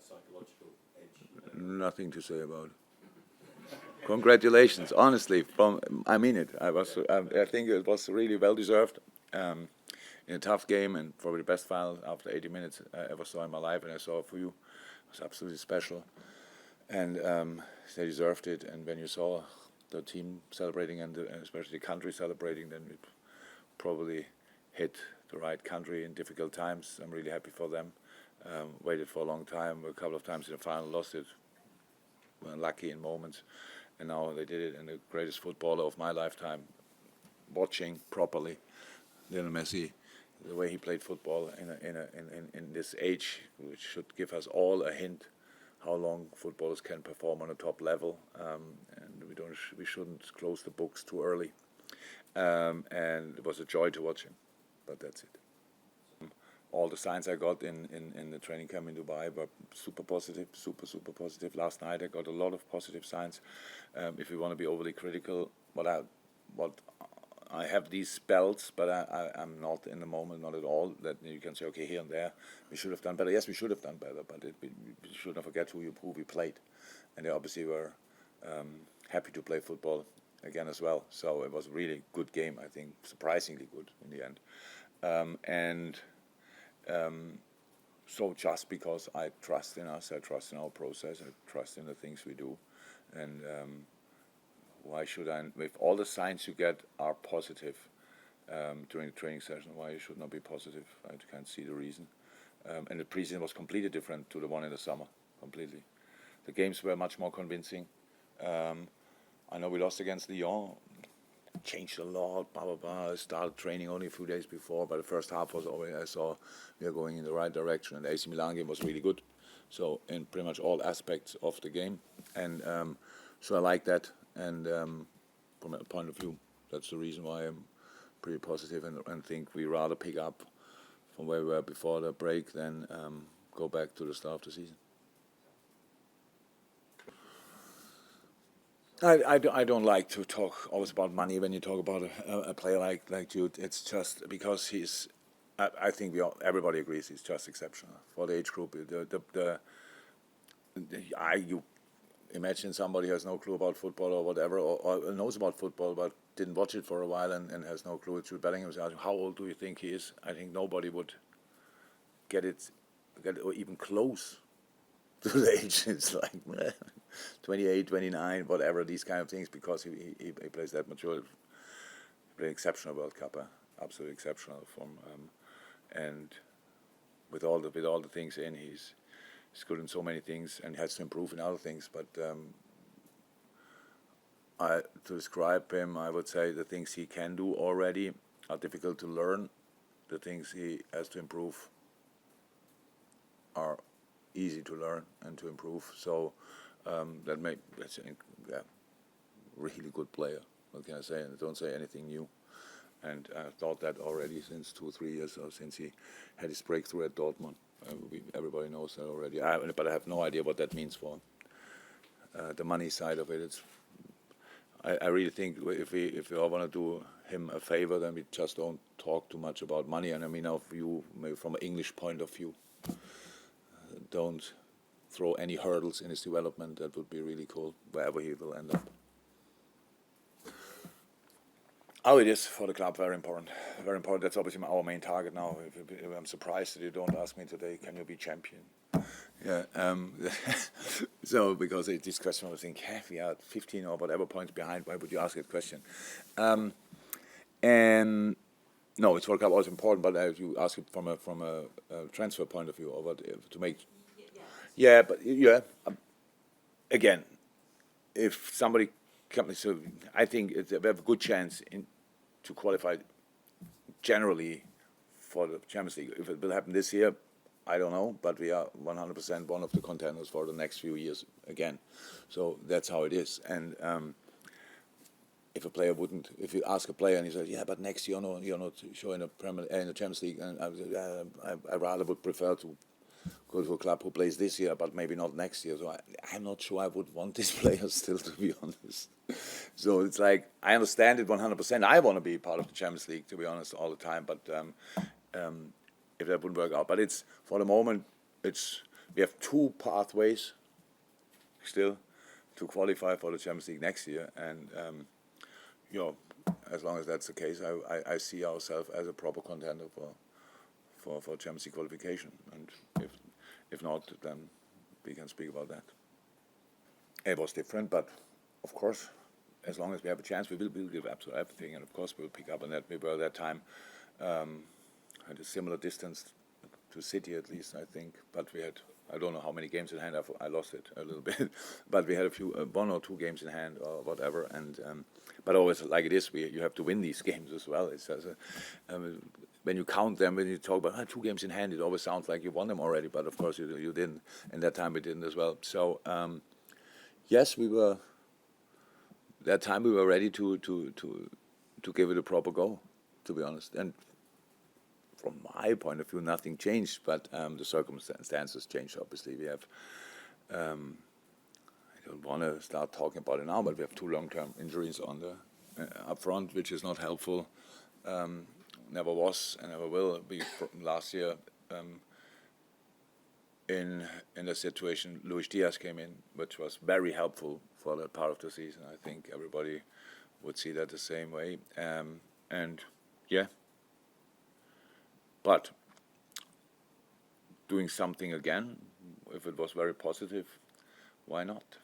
psychological edge? Nothing to say about it. Congratulations, honestly. I mean it. I think it was really well deserved. In a tough game and probably the best final after 80 minutes I ever saw in my life, and I saw it for you. It was absolutely special, and they deserved it. And when you saw the team celebrating and especially the country celebrating, then it probably hit the right country in difficult times. I'm really happy for them. Waited for a long time, a couple of times in the final, lost it. Were unlucky in moments, and now they did it. And the greatest footballer of my lifetime, watching properly, Lionel Messi, the way he played football in this age, which should give us all a hint how long footballers can perform on a top level, and we shouldn't close the books too early. And it was a joy to watch him, but that's it. All the signs I got in the training camp in Dubai were super positive, super positive. Last night I got a lot of positive signs. If we want to be overly critical, what I have these spells, but I'm not in the moment, not at all. That you can say, okay, here and there, we should have done better. Yes, we should have done better, but we should not forget who we played. And they obviously were happy to play football again as well. So it was a really good game, I think, surprisingly good in the end. So just because I trust in us, I trust in our process, I trust in the things we do, and why should I, if all the signs you get are positive during the training session, why you should not be positive? I can't see the reason. And the preseason was completely different to the one in the summer, completely. The games were much more convincing. I know we lost against Lyon, changed a lot, blah, blah, blah. I started training only a few days before, but the first half was already, I saw we are going in the right direction, and the AC Milan game was really good. So in pretty much all aspects of the game. And so I like that. And from that point of view, that's the reason why I'm pretty positive and think we rather pick up from where we were before the break than go back to the start of the season. I don't like to talk always about money when you talk about a player like Jude. It's just because he's, I think everybody agrees he's just exceptional for the age group. You imagine somebody who has no clue about football or whatever, or knows about football but didn't watch it for a while and has no clue. Jude Bellingham was asking, how old do you think he is? I think nobody would get it or even close to the age. It's like 28, 29, whatever, these kind of things, because he plays that mature. He played an exceptional World Cup, absolutely exceptional form, and with all the things in, he's good in so many things and has to improve in other things. But to describe him, I would say the things he can do already are difficult to learn. The things he has to improve are easy to learn and to improve. So that's a really good player. What can I say? And don't say anything new. And I thought that already since 2-3 years, or since he had his breakthrough at Dortmund. Everybody knows that already. But I have no idea what that means for the money side of it. I really think if we all want to do him a favor, then we just don't talk too much about money. And I mean, maybe from an English point of view, don't throw any hurdles in his development. That would be really cool, wherever he will end up. Oh, it is for the club very important. Very important. That's obviously our main target now. I'm surprised that you don't ask me today, can you be champion? Yeah. So because this question, I was thinking, we are 15 or whatever points behind. Why would you ask that question? And no, it's World Cup also important, but you ask it from a transfer point of view, or what to make. Yeah, but again, if somebody comes, so I think we have a good chance to qualify generally for the Champions League. If it will happen this year, I don't know, but we are 100% one of the contenders for the next few years again. So that's how it is. And if you ask a player and he says, yeah, but next year you're not showing in the Champions League, and I rather would prefer to go to a club who plays this year, but maybe not next year. So I'm not sure I would want these players still, to be honest. So it's like, I understand it 100%. I want to be part of the Champions League, to be honest, all the time. But if that wouldn't work out. But it's, for the moment, it's we have two pathways still to qualify for the Champions League next year, and you know, as long as that's the case, I see ourselves as a proper contender for Champions League qualification, and if not, then we can speak about that. It was different, but of course, as long as we have a chance, we will give absolutely everything, and of course we'll pick up on that. We were at that time at a similar distance to City, at least I think, but we had, I don't know how many games in hand. I lost it a little bit, but we had a few, 1 or 2 games in hand or whatever. And but always like it is, you have to win these games as well. It's as when you count them, when you talk about 2 games in hand, it always sounds like you won them already. But of course you didn't, and that time we didn't as well. So yes, we were. That time we were ready to give it a proper go, to be honest. And from my point of view, nothing changed, but the circumstances changed. Obviously, we have. I don't want to start talking about it now, but we have 2 long-term injuries on the up front, which is not helpful. Never was and never will be. Last year, in the situation, Luis Diaz came in, which was very helpful for that part of the season. I think everybody would see that the same way. And yeah. But doing something again, if it was very positive, why not?